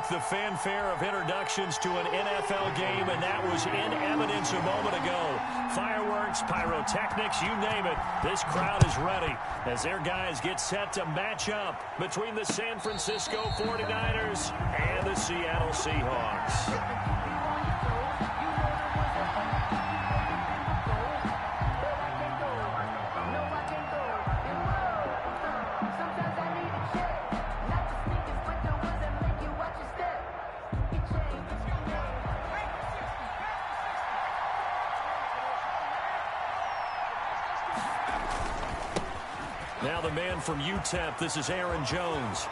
like the fanfare of introductions to an NFL game, and that was in evidence a moment ago. Fireworks, pyrotechnics, you name it. This crowd is ready as their guys get set to match up between the San Francisco 49ers and the Seattle Seahawks. Now the man from UTEP, this is Aaron Jones.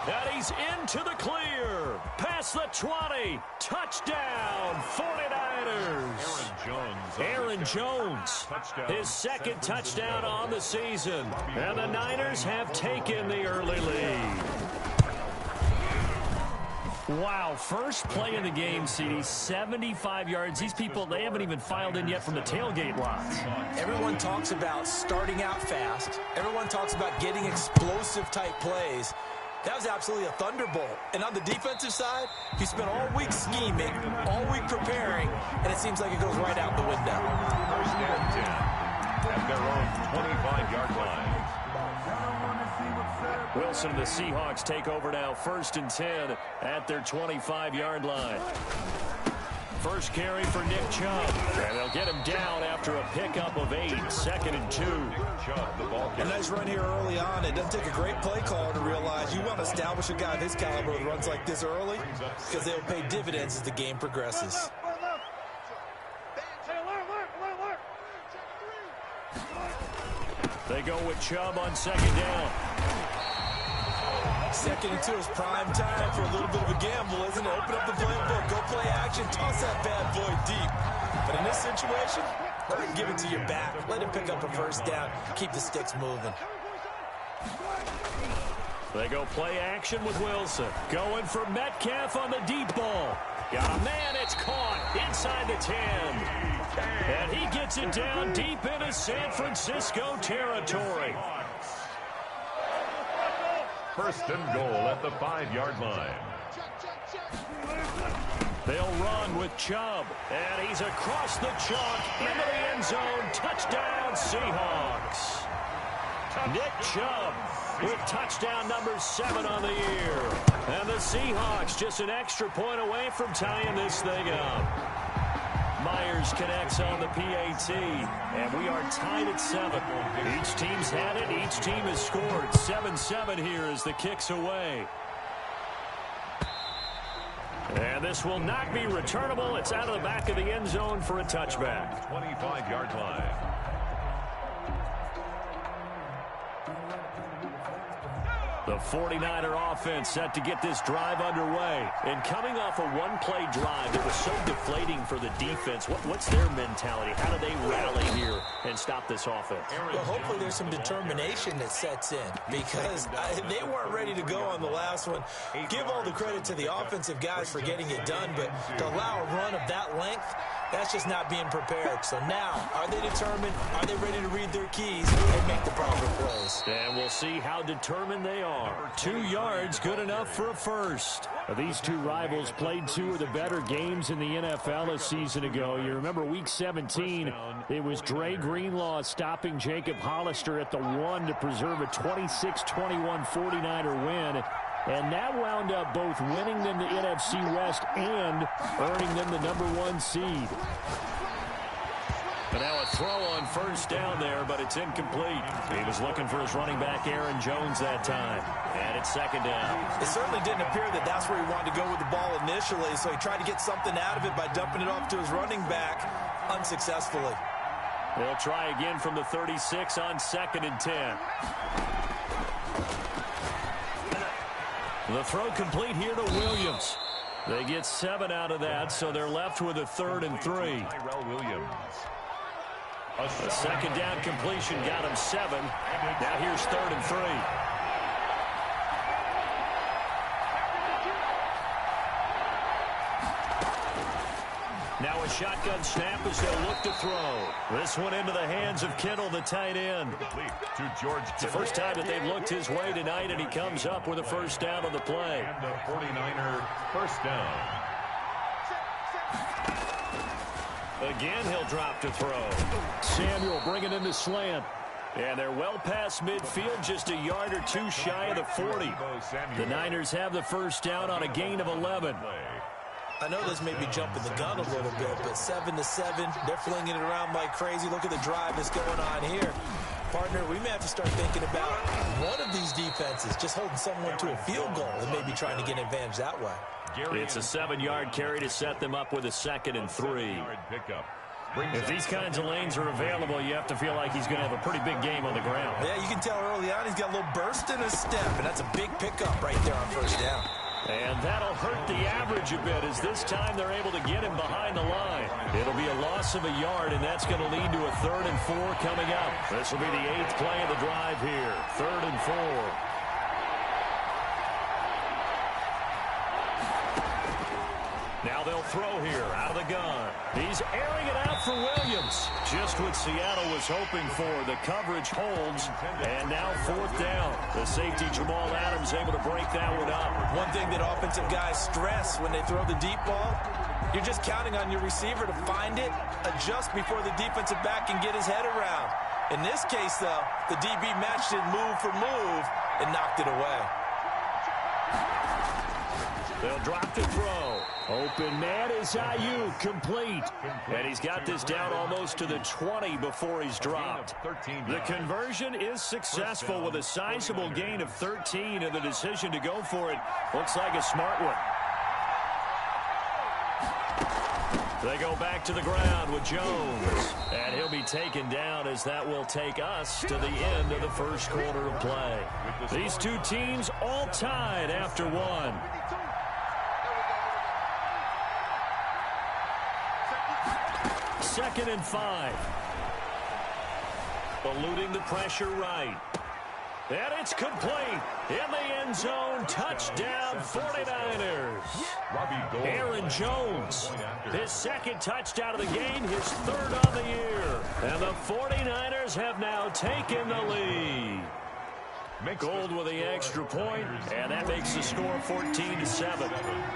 And he's into the clear. Past the 20. Touchdown, 49ers. Aaron Jones, his second touchdown on the season. And the Niners have taken the early lead. Wow, first play in the game, CD, 75 yards. These people, they haven't even filed in yet from the tailgate lots. Everyone talks about starting out fast. Everyone talks about getting explosive-type plays. That was absolutely a thunderbolt. And on the defensive side, he spent all week scheming, all week preparing, and it seems like it goes right out the window. First and 10 at their own 25-yard line. Wilson and the Seahawks take over now, first and 10 at their 25-yard line. First carry for Nick Chubb, and they'll get him down after a pickup of 8, second and 2. A nice run here early on. It doesn't take a great play caller to realize you want to establish a guy of his caliber with runs like this early because they'll pay dividends as the game progresses. They go with Chubb on second down. Second and 2 is prime time for a little bit of a gamble, isn't it? Open up the playbook, go play action, toss that bad boy deep. But in this situation, let him give it to your back. Let him pick up a first down. Keep the sticks moving. They go play action with Wilson. Going for Metcalf on the deep ball. Got a man, it's caught inside the 10. And he gets it down deep into San Francisco territory. First and goal at the 5-yard line. They'll run with Chubb, and he's across the chalk into the end zone. Touchdown, Seahawks. Nick Chubb with touchdown number 7 on the year. And the Seahawks just an extra point away from tying this thing up. Myers connects on the PAT, and we are tied at 7. Each team's had it. Each team has scored. 7-7 here as the kick's away. And this will not be returnable. It's out of the back of the end zone for a touchback. 25-yard line. The 49er offense set to get this drive underway. And coming off a one-play drive that was so deflating for the defense, what's their mentality? How do they rally here and stop this offense? Well, hopefully there's some determination that sets in because they weren't ready to go on the last one. Give all the credit to the offensive guys for getting it done, but to allow a run of that length, that's just not being prepared. So now, are they determined? Are they ready to read their keys and make the proper plays? And we'll see how determined they are. 2 yards, good enough for a first. These two rivals played 2 of the better games in the NFL a season ago. You remember Week 17, it was Dre Greenlaw stopping Jacob Hollister at the 1 to preserve a 26-21 49er win. And that wound up both winning them the NFC West and earning them the number 1 seed. But now a throw on first down there, but it's incomplete. He was looking for his running back, Aaron Jones, that time. And it's second down. It certainly didn't appear that that's where he wanted to go with the ball initially, so he tried to get something out of it by dumping it off to his running back unsuccessfully. They'll try again from the 36 on second and 10. The throw complete here to Williams. They get 7 out of that, so they're left with a 3rd and 3. Tyrell Williams. A second down completion got him 7. Now here's 3rd and 3. Now a shotgun snap as they'll look to throw. This one into the hands of Kittle, the tight end. To George It's the first time that they've looked his way tonight, and he comes up with a first down on the play. And the 49er first down. Again, he'll drop to throw. Samuel bringing in the slant. And they're well past midfield, just a yard or two shy of the 40. The Niners have the first down on a gain of 11. I know this may be jumping the gun a little bit, but 7-7, they're flinging it around like crazy. Look at the drive that's going on here. Partner, we may have to start thinking about one of these defenses just holding someone to a field goal and maybe trying to get an advantage that way. It's a 7-yard carry to set them up with a 2nd and 3. If these kinds of lanes are available, you have to feel like he's going to have a pretty big game on the ground. Yeah, you can tell early on he's got a little burst in his step, and that's a big pickup right there on first down. And that'll hurt the average a bit as this time they're able to get him behind the line. It'll be a loss of a yard, and that's going to lead to a 3rd and 4 coming up. This will be the 8th play of the drive here. 3rd and 4. Now they'll throw here out of the gun. He's airing it out for Williams. Just what Seattle was hoping for. The coverage holds. And now 4th down. The safety Jamal Adams able to break that one up. One thing that offensive guys stress when they throw the deep ball, you're just counting on your receiver to find it, adjust before the defensive back can get his head around. In this case, though, the DB matched it move for move and knocked it away. They'll drop to throw. Open man is Ayuk, complete. And he's got this down almost to the 20 before he's dropped. The conversion is successful with a sizable gain of 13, and the decision to go for it looks like a smart one. They go back to the ground with Jones. And he'll be taken down as that will take us to the end of the first quarter of play. These two teams all tied after one. 2nd and 5. Eluding the pressure right. And it's complete. In the end zone, touchdown 49ers. Aaron Jones, his 2nd touchdown of the game, his 3rd on the year. And the 49ers have now taken the lead. Gold with the extra point, and that makes the score 14-7.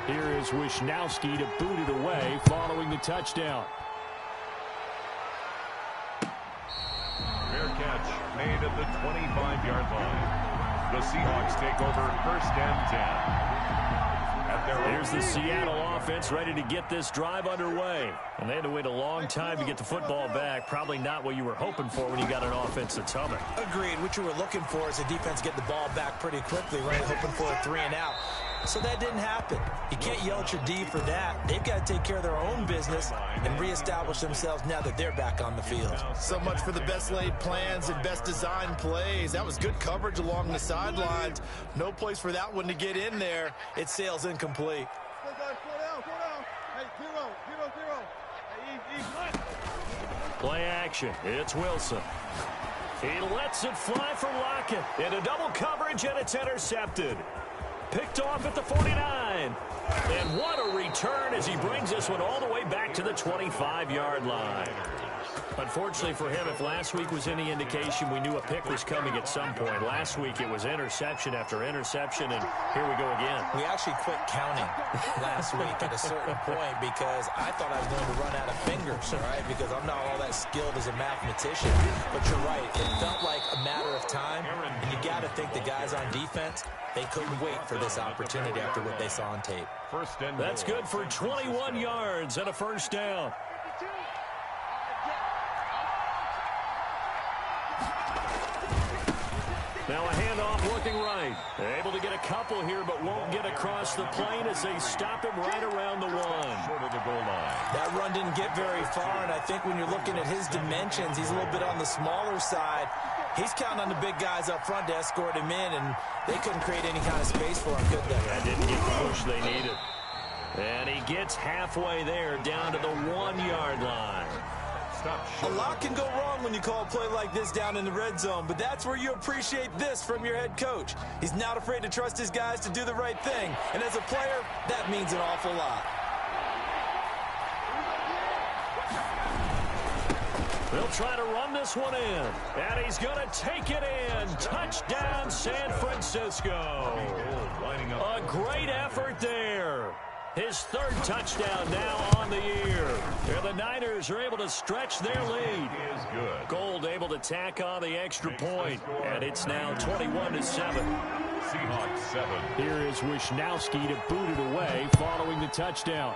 Here is Wisnowski to boot it away following the touchdown. Fair catch made at the 25-yard line. The Seahawks take over 1st and 10. Here's the Seattle offense ready to get this drive underway. And they had to wait a long time to get the football back. Probably not what you were hoping for when you got an offense that's humming. Agreed. What you were looking for is a defense get the ball back pretty quickly, right? Hoping for a 3 and out. So that didn't happen. You can't yell at your D for that. They've got to take care of their own business and reestablish themselves now that they're back on the field. So much for the best laid plans and best designed plays. That was good coverage along the sidelines. No place for that one to get in there. It sails incomplete. Play action. It's Wilson. He lets it fly for Lockett. Into double coverage, and it's intercepted. Picked off at the 49. And what a return as he brings this one all the way back to the 25-yard line. Unfortunately for him, if last week was any indication, we knew a pick was coming at some point. Last week it was interception after interception, and here we go again. We actually quit counting last week at a certain point because I thought I was going to run out of fingers, all right, because I'm not all that skilled as a mathematician. But you're right. It felt like a matter of time, and you got to think the guys on defense, they couldn't wait for this opportunity after what they saw on tape. That's good for 21 yards and a first down. Now a handoff looking right. They're able to get a couple here, but won't get across the plane as they stop him right around the 1. Short of the goal line. That run didn't get very far, and I think when you're looking at his dimensions, he's a little bit on the smaller side. He's counting on the big guys up front to escort him in, and they couldn't create any kind of space for him, could they? That didn't get the push they needed. And he gets halfway there, down to the 1-yard line. A lot can go wrong when you call a play like this down in the red zone, but that's where you appreciate this from your head coach. He's not afraid to trust his guys to do the right thing, and as a player, that means an awful lot. They'll try to run this one in. And he's going to take it in. Touchdown, San Francisco. A great effort there. His third touchdown now on the year. And the Niners are able to stretch their lead. Gold able to tack on the extra point. And it's now 21-7. Seahawks 7. Here is Wisnowski to boot it away following the touchdown.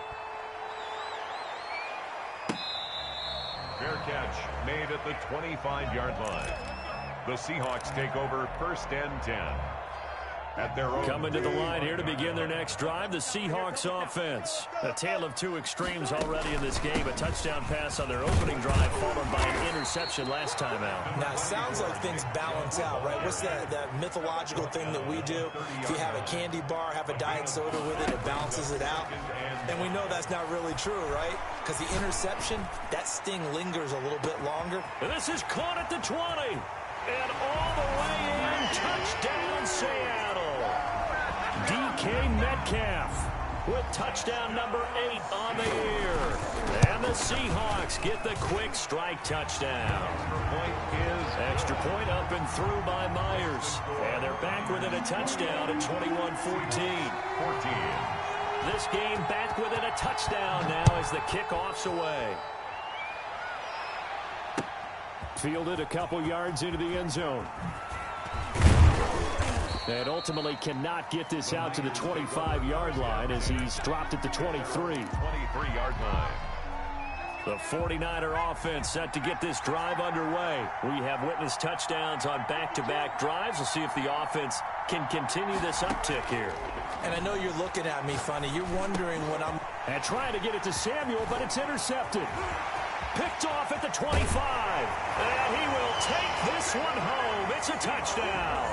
Fair catch made at the 25-yard line. The Seahawks take over 1st and 10. At their own. Coming to the line here to begin their next drive, the Seahawks offense. A tale of two extremes already in this game. A touchdown pass on their opening drive followed by an interception last time out. Now, it sounds like things balance out, right? What's that mythological thing that we do? If you have a candy bar, have a diet soda with it, it balances it out. And we know that's not really true, right? Because the interception, that sting lingers a little bit longer. And this is caught at the 20. And all the way in, touchdown Seattle. DK Metcalf with touchdown number 8 on the year. And the Seahawks get the quick strike touchdown. Extra point up and through by Myers. And they're back within a touchdown at 21-14. This game back within a touchdown now as the kickoff's away. Fielded a couple yards into the end zone. And ultimately cannot get this out to the 25-yard line as he's dropped at the 23. 23-yard line. The 49er offense set to get this drive underway. We have witnessed touchdowns on back-to-back drives. We'll see if the offense can continue this uptick here. And I know you're looking at me funny. You're wondering when I'm... And trying to get it to Samuel, but it's intercepted. Picked off at the 25. And he will take this one home. It's a touchdown.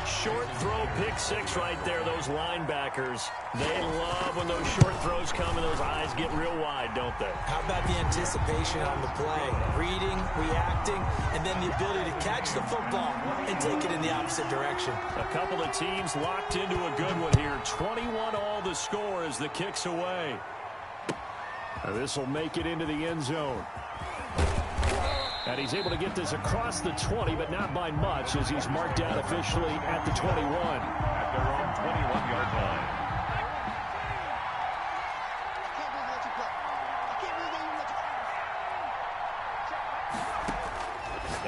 Short throw, pick six right there. Those linebackers, they love when those short throws come and those eyes get real wide, don't they? How about the anticipation on the play? Reading, reacting, and then the ability to catch the football and take it in the opposite direction. A couple of teams locked into a good one here. 21 all the score as the kick's away. This will make it into the end zone. And he's able to get this across the 20, but not by much as he's marked down officially at the 21. At their own 21-yard line.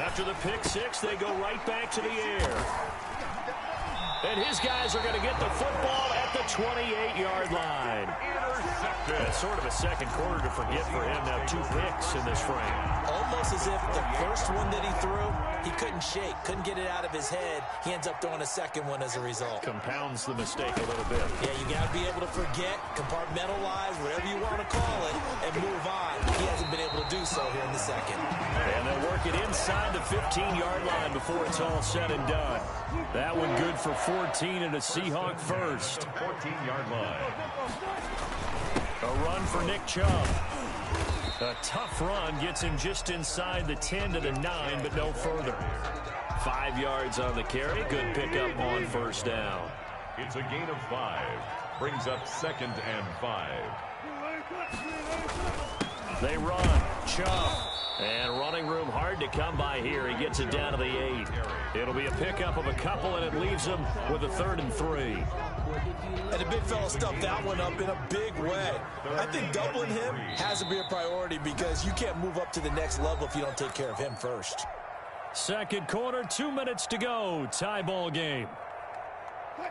After the pick six, they go right back to the air. And his guys are going to get the football at the 28-yard line. Intercepted. Sort of a second quarter to forget for him. Now 2 picks in this frame. Almost as if the first one that he threw, he couldn't shake, couldn't get it out of his head. He ends up throwing a second one as a result. Compounds the mistake a little bit. Yeah, you got to be able to forget, compartmentalize, whatever you want to call it, and move on. He hasn't been able to do so here in the second. And they'll work it inside the 15-yard line before it's all said and done. That one good for 14 and a Seahawk first. 14-yard line. A run for Nick Chubb. A tough run gets him just inside the 10 to the 9, but no further. 5 yards on the carry. Good pickup on first down. It's a gain of 5. Brings up 2nd and 5. They run. Chubb. And running room hard to come by here. He gets it down to the 8. It'll be a pickup of a couple, and it leaves him with a 3rd and 3. And the big fella stuffed that one up in a big way. I think doubling him has to be a priority because you can't move up to the next level if you don't take care of him first. Second quarter, 2 minutes to go. Tie ball game.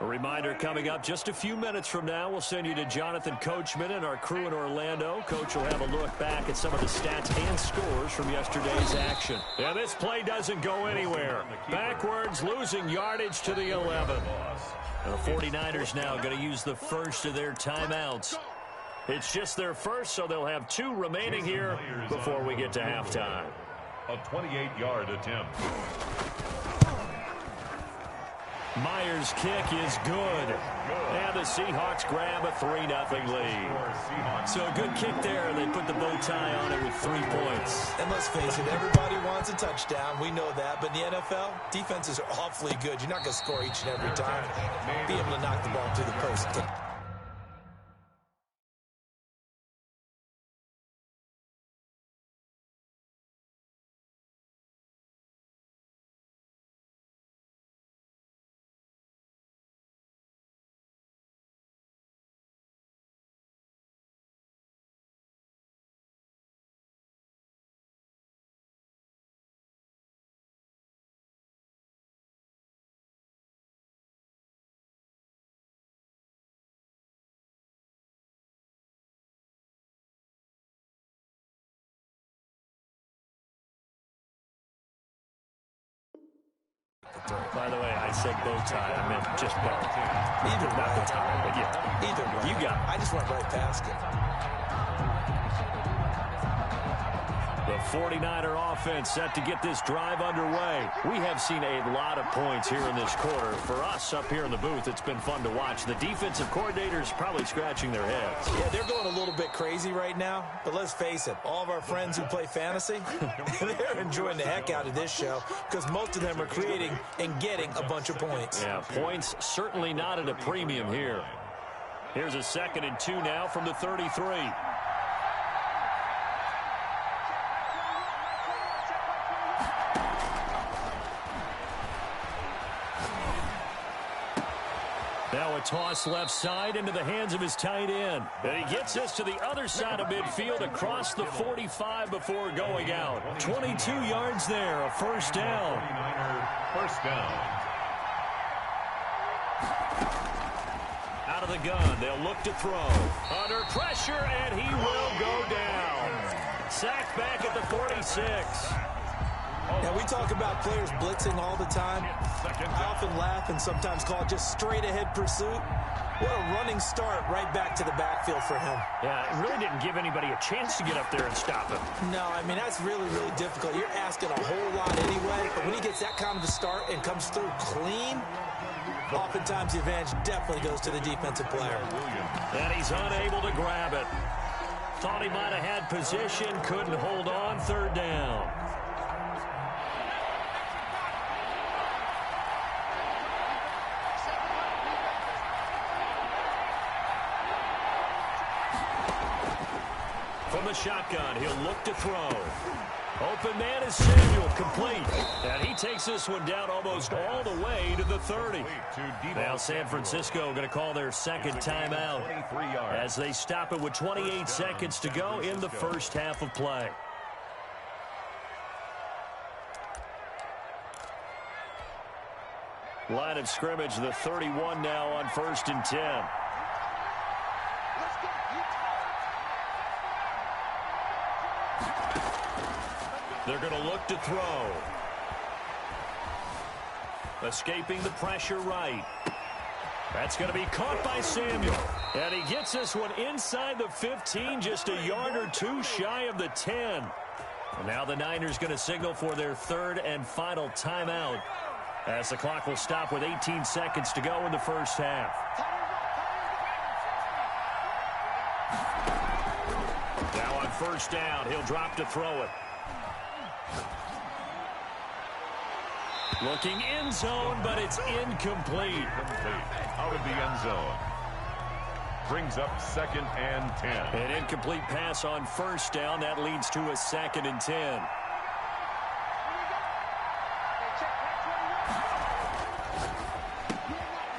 A reminder coming up just a few minutes from now. We'll send you to Jonathan Coachman and our crew in Orlando. Coach will have a look back at some of the stats and scores from yesterday's action. Yeah, this play doesn't go anywhere. Backwards, losing yardage to the 11. And the 49ers now going to use the first of their timeouts. It's just their first, so they'll have 2 remaining here before we get to halftime. A 28-yard attempt. Myers' kick is good. And the Seahawks grab a 3-0 lead. So a good kick there. They put the bow tie on it with 3 points. And let's face it, everybody wants a touchdown. We know that. But in the NFL, defenses are awfully good. You're not going to score each and every time. Be able to knock the ball through the post. I said bow tie, I meant just bow. Either Not way. the tie, but yeah. Either way. You got it. I just went right past it. The 49er offense set to get this drive underway. We have seen a lot of points here in this quarter. For us up here in the booth, it's been fun to watch. The defensive coordinators probably scratching their heads. Yeah, they're going a little bit crazy right now, but let's face it, all of our friends who play fantasy, they're enjoying the heck out of this show because most of them are creating and getting a bunch of points. Yeah, points certainly not at a premium here. Here's a 2nd and 2 now from the 33. Now a toss left side into the hands of his tight end. And he gets us to the other side of midfield across the 45 before going out. 22 yards there, a first down. 49er first down. Out of the gun, they'll look to throw. Under pressure, and he will go down. Sacked back at the 46. Now, we talk about players blitzing all the time. I often laugh and sometimes call it just straight-ahead pursuit. What a running start right back to the backfield for him. Yeah, it really didn't give anybody a chance to get up there and stop him. No, I mean, that's really, really difficult. You're asking a whole lot anyway, but when he gets that kind of a start and comes through clean, oftentimes the advantage definitely goes to the defensive player. And he's unable to grab it. Thought he might have had position, couldn't hold on, 3rd down. From the shotgun, he'll look to throw. Open man is Samuel, complete. And he takes this one down almost all the way to the 30. Now San Francisco going to call their 2nd timeout as they stop it with 28 seconds to go in the first half of play. Line of scrimmage, the 31 now on 1st and 10. They're going to look to throw. Escaping the pressure right. That's going to be caught by Samuel. And he gets this one inside the 15, just a yard or two shy of the 10. And now the Niners going to signal for their 3rd and final timeout as the clock will stop with 18 seconds to go in the first half. Now on 1st down, he'll drop to throw it. Looking end zone, but it's incomplete. Out of the end zone. Brings up 2nd and 10. An incomplete pass on 1st down. That leads to a 2nd and 10.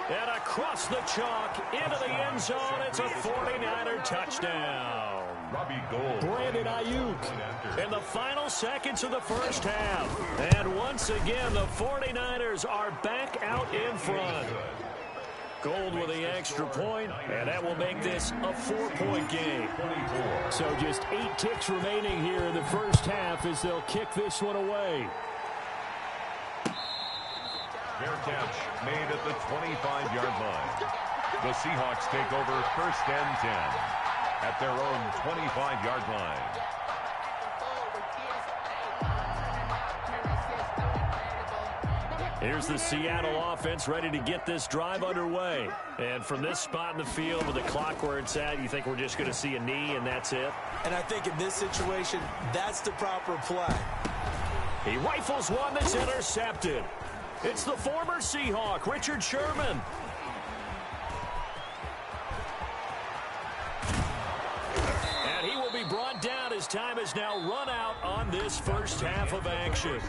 And across the chalk into the end zone. It's a 49er touchdown. Robbie Gould. Brandon Ayuk in the final seconds of the first half. And once again, the 49ers are back out in front. Gould with the extra point, and that will make this a 4-point game. So just 8 ticks remaining here in the first half as they'll kick this one away. Fair catch made at the 25-yard line. The Seahawks take over 1st and 10 at their own 25-yard line. Here's the Seattle offense ready to get this drive underway. And from this spot in the field with the clock where it's at, you think we're just going to see a knee and that's it? And I think in this situation, that's the proper play. He rifles one that's intercepted. It's the former Seahawk, Richard Sherman. And he will be brought down as time has now run out on this first half of action.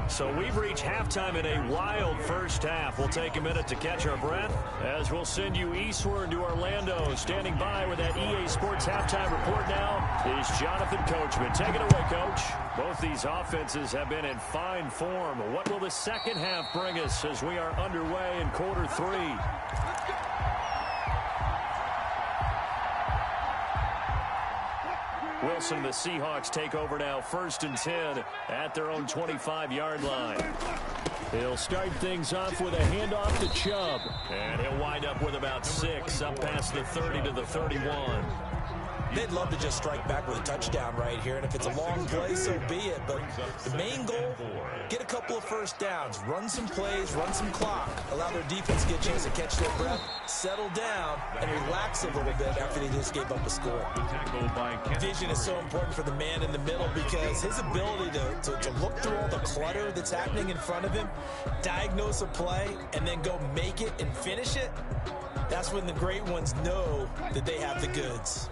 So we've reached halftime in a wild first half. We'll take a minute to catch our breath as we'll send you eastward to Orlando. Standing by with that EA Sports halftime report now is Jonathan Coachman. Take it away, Coach. Both these offenses have been in fine form. What will the second half bring us as we are underway in quarter 3? Wilson, the Seahawks take over now 1st and 10 at their own 25-yard line. He'll start things off with a handoff to Chubb. And he'll wind up with about 6 up past the 30 to the 31. They'd love to just strike back with a touchdown right here, and if it's a long play, so be it. But the main goal, get a couple of first downs, run some plays, run some clock, allow their defense to get a chance to catch their breath, settle down, and relax a little bit after they just gave up a score. Vision is so important for the man in the middle because his ability to look through all the clutter that's happening in front of him, diagnose a play, and then go make it and finish it, that's when the great ones know that they have the goods.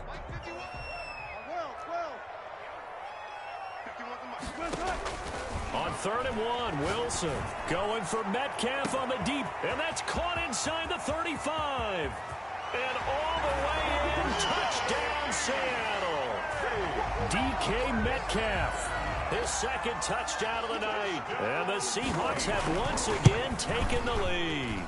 On 3rd and 1, Wilson going for Metcalf on the deep, and that's caught inside the 35. And all the way in, touchdown Seattle. DK Metcalf, his 2nd touchdown of the night. And the Seahawks have once again taken the lead.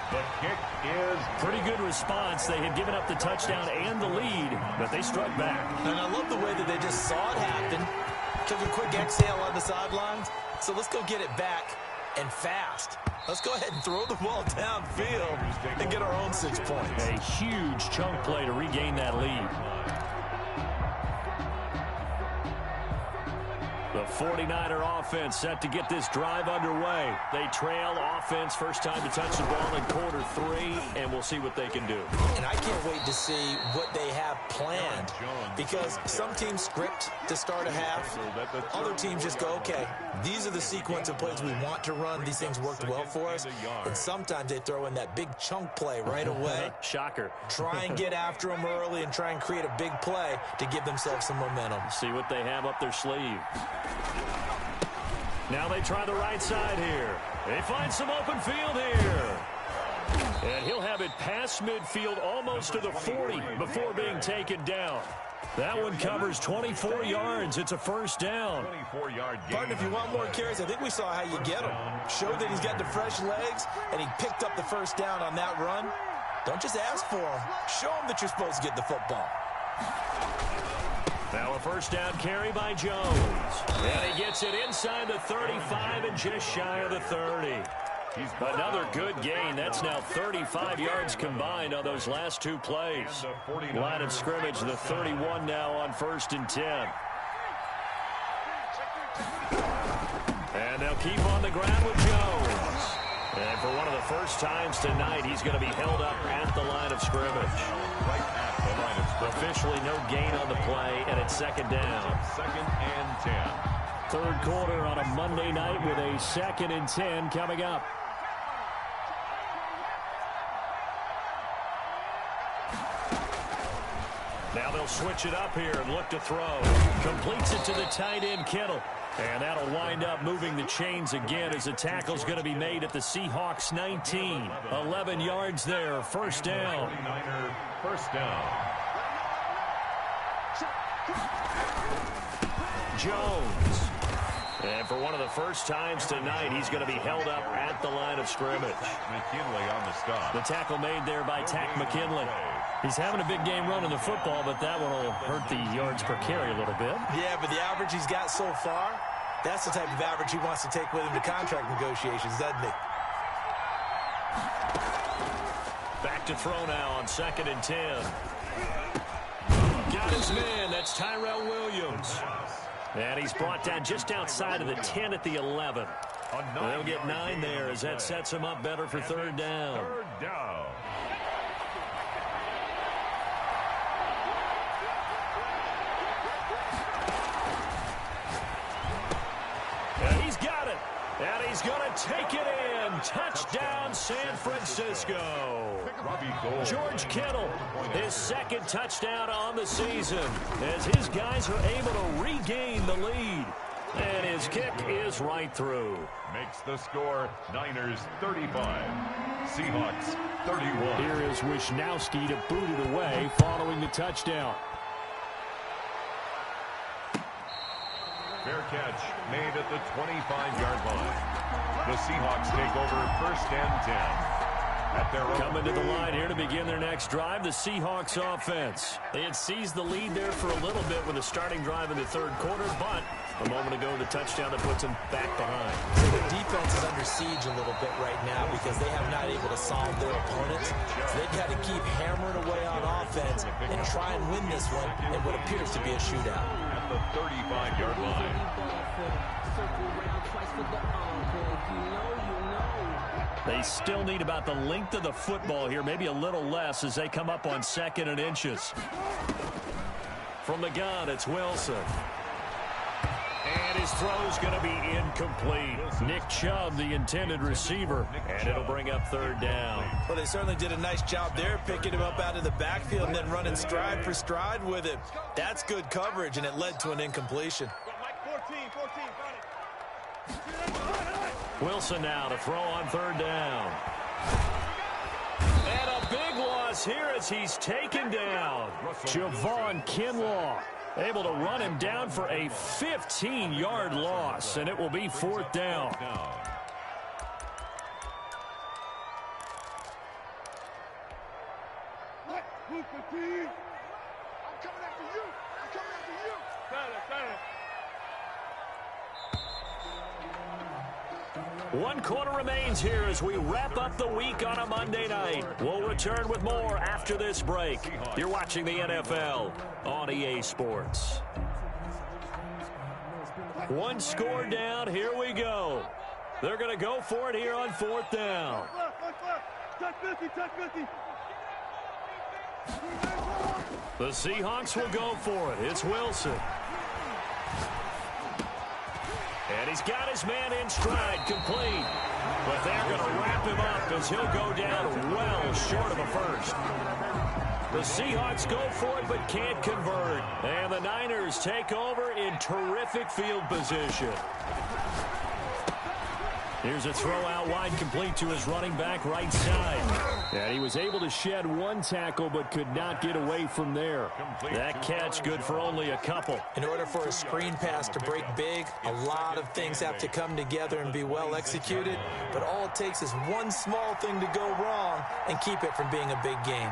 The kick is pretty good response. They had given up the touchdown and the lead, but they struck back. And I love the way that they just saw it happen. Took a quick exhale on the sidelines. So let's go get it back and fast. Let's go ahead and throw the ball downfield and get our own 6 points. A huge chunk play to regain that lead. The 49er offense set to get this drive underway. They trail offense, first time to touch the ball in quarter 3, and we'll see what they can do. And I can't wait to see what they have planned because some teams script to start a half. Other teams just go, okay, these are the sequence of plays we want to run. These things worked well for us. And sometimes they throw in that big chunk play right away. Shocker. Try and get after them early and try and create a big play to give themselves some momentum. See what they have up their sleeve. Now they try the right side here. They find some open field here. And he'll have it past midfield almost to the 40 before being taken down. That one covers 24 yards. It's a first down. 24-yard gain. Partner, if you want more carries, I think we saw how you get him. Showed that he's got the fresh legs, and he picked up the first down on that run. Don't just ask for him. Show him that you're supposed to get the football. Now a first down carry by Jones. And he gets it inside the 35 and just shy of the 30. Another good gain. That's now 35 yards combined on those last 2 plays. Line of scrimmage, the 31 now on 1st and 10. And they'll keep on the ground with Jones. And for one of the first times tonight, he's going to be held up at the line of scrimmage. Right at the line of scrimmage. Officially no gain on the play, and it's 2nd down. 2nd and 10. 3rd quarter on a Monday night with a 2nd and 10 coming up. Now they'll switch it up here and look to throw. Completes it to the tight end, Kittle. And that'll wind up moving the chains again as the tackle's going to be made at the Seahawks 19. 11 yards there, first down. 49er, first down. Jones. And for one of the first times tonight, he's going to be held up at the line of scrimmage. McKinley on the stop. The tackle made there by Tack McKinley. He's having a big game running the football, but that one will hurt the yards per carry a little bit. Yeah, but the average he's got so far, that's the type of average he wants to take with him to contract negotiations, doesn't he? Back to throw now on 2nd and 10. Got his man. That's Tyrell Williams. And he's brought down just outside of the 10 at the 11. They'll get 9 there as that sets him up better for 3rd down. 3rd down. And he's got it. And he's going to take it in. Touchdown, San Francisco. George Kittle, his 2nd touchdown on the season as his guys are able to regain the lead. And his kick is right through. Makes the score Niners 35. Seahawks 31. Here is Wisnowski to boot it away following the touchdown. Fair catch made at the 25-yard line. The Seahawks take over 1st and 10. At their own. Coming to the line here to begin their next drive, the Seahawks offense. They had seized the lead there for a little bit with a starting drive in the 3rd quarter, but A moment ago, the touchdown that puts them back behind. So the defense is under siege a little bit right now because they have not able to solve their opponents. So they've got to keep hammering away on offense and try and win this one in what appears to be a shootout. At the 35-yard line. They still need about the length of the football here, maybe a little less as they come up on 2nd and inches. From the gun, it's Wilson. And his throw's going to be incomplete. Nick Chubb, the intended receiver, and it'll bring up 3rd down. Well, they certainly did a nice job there, picking him up out of the backfield and then running stride for stride with it. That's good coverage, and it led to an incompletion. Wilson now to throw on 3rd down. And a big loss here as he's taken down. Javon Kinlaw able to run him down for a 15-yard loss, and it will be 4th down. One quarter remains here as we wrap up the week on a Monday night. We'll return with more after this break. You're watching the NFL on EA Sports. One score down. Here we go. They're going to go for it here on 4th down. The Seahawks will go for it. It's Wilson. And he's got his man in stride, complete. But they're going to wrap him up as he'll go down well short of a first. The Seahawks go for it but can't convert. And the Niners take over in terrific field position. Here's a throw out wide, complete to his running back right side. And he was able to shed one tackle but could not get away from there. That catch good for only a couple. In order for a screen pass to break big, a lot of things have to come together and be well executed. But all it takes is one small thing to go wrong and keep it from being a big game.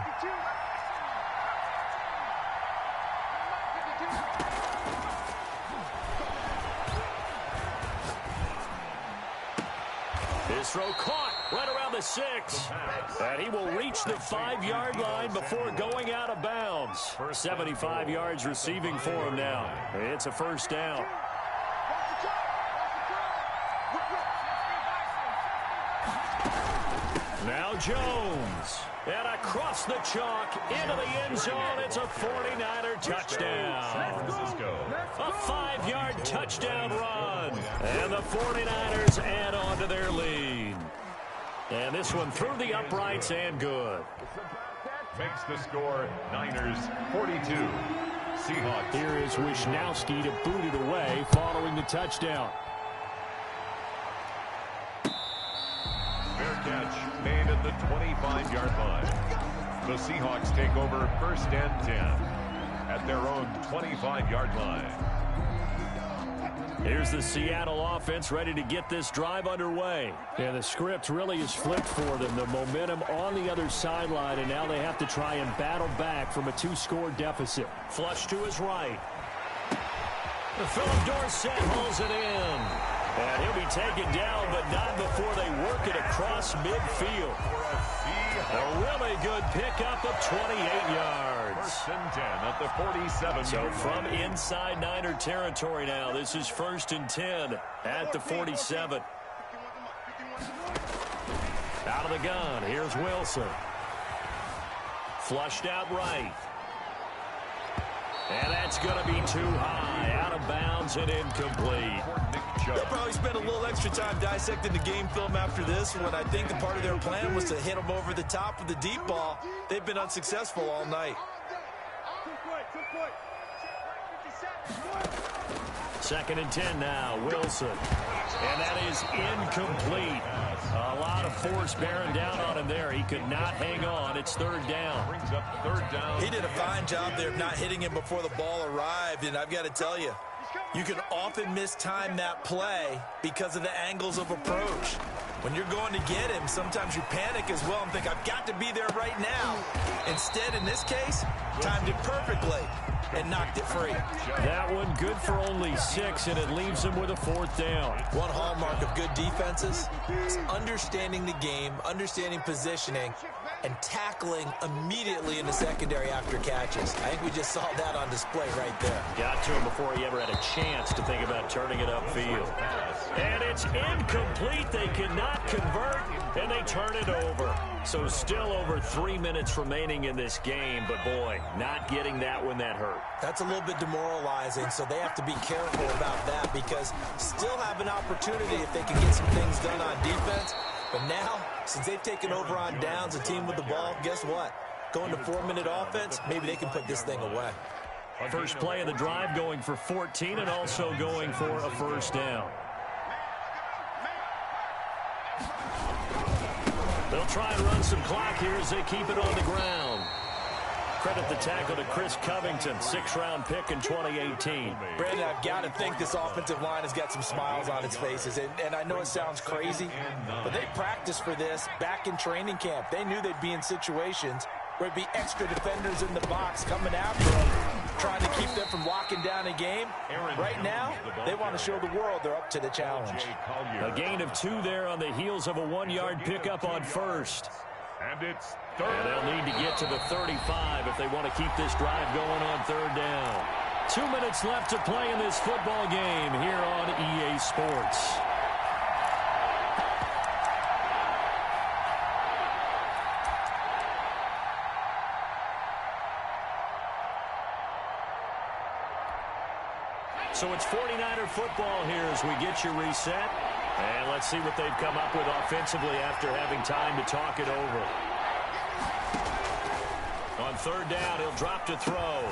His throw caught right around the 6. And he will reach the 5-yard line before going out of bounds. 75 yards receiving for him now. It's a 1st down. Now Jones. And across the chalk into the end zone. It's a 49er touchdown. A 5-yard touchdown run. And the 49ers add on to their lead. And this one through the uprights and good. Makes the score Niners 42. Seahawks. Here is Wisnowski to boot it away following the touchdown. Fair catch made at the 25-yard line. The Seahawks take over 1st and 10 at their own 25-yard line. Here's the Seattle offense ready to get this drive underway. Yeah, the script really is flipped for them. The momentum on the other sideline, and now they have to try and battle back from a 2-score deficit. Flush to his right. Philip Dorsett holds it in. And he'll be taken down, but not before they work it across midfield. A really good pickup of 28 yards. 1st and 10 at the 47. So from inside Niner territory now, this is 1st and 10 at the 47. Out of the gun, here's Wilson. Flushed out right. And that's going to be too high, out of bounds and incomplete. They'll probably spend a little extra time dissecting the game film after this one. I think the part of their plan was to hit them over the top with the deep ball. They've been unsuccessful all night. 2nd and 10 now, Wilson. And that is incomplete. A lot of force bearing down on him there. He could not hang on. It's 3rd down. Brings up 3rd down. He did a fine job there of not hitting him before the ball arrived, and I've got to tell you, you can often mistime that play because of the angles of approach. When you're going to get him, sometimes you panic as well and think, I've got to be there right now. Instead, in this case, timed it perfectly and knocked it free. That one good for only 6, and it leaves them with a 4th down. One hallmark of good defenses is understanding the game, understanding positioning, and tackling immediately in the secondary after catches. I think we just saw that on display right there. Got to him before he ever had a chance to think about turning it upfield. And it's incomplete. They cannot convert, and they turn it over. So still over 3 minutes remaining in this game, but boy, not getting that one that hurt. That's a little bit demoralizing, so they have to be careful about that because still have an opportunity if they can get some things done on defense. But now, since they've taken over on downs, a team with the ball, guess what? Going to 4-minute offense, maybe they can put this thing away. First play of the drive going for 14 and also going for a 1st down. They'll try and run some clock here as they keep it on the ground. Credit the tackle to Chris Covington, 6th-round pick in 2018. Brandon, I've got to think this offensive line has got some smiles on its faces. And I know it sounds crazy, but they practiced for this back in training camp. They knew they'd be in situations where it'd be extra defenders in the box coming after them, trying to keep them from locking down a game. Right now, they want to show the world they're up to the challenge. A gain of 2 there on the heels of a 1-yard pickup on 1st. And it's 3rd. And they'll need to get to the 35 if they want to keep this drive going on 3rd down. 2 minutes left to play in this football game here on EA Sports. So it's 49er football here as we get you reset. And let's see what they've come up with offensively after having time to talk it over. On 3rd down, he'll drop to throw.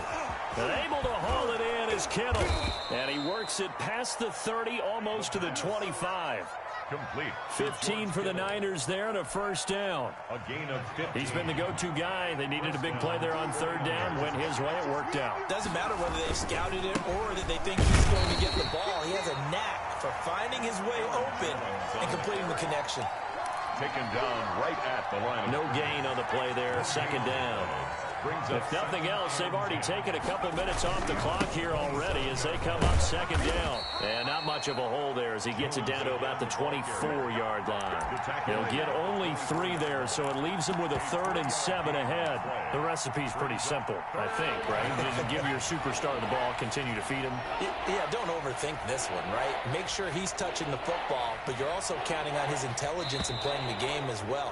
And able to haul it in is Kittle. And he works it past the 30, almost to the 25. Complete. 15 for the Niners there and a 1st down. A gain of 15. He's been the go-to guy. They needed a big play there on 3rd down. Went his way. It worked out. Doesn't matter whether they scouted it or that they think he's going to get the ball. He has a knack for finding his way open and completing the connection. Taken down right at the line. No gain on the play there. 2nd down. If nothing else, they've already taken a couple minutes off the clock here already as they come up 2nd down. And not much of a hole there as he gets it down to about the 24-yard line. He'll get only 3 there, so it leaves him with a 3rd and 7 ahead. The recipe's pretty simple, I think, right? Just give your superstar the ball, continue to feed him. Yeah, don't overthink this one, right? Make sure he's touching the football, but you're also counting on his intelligence in playing the game as well.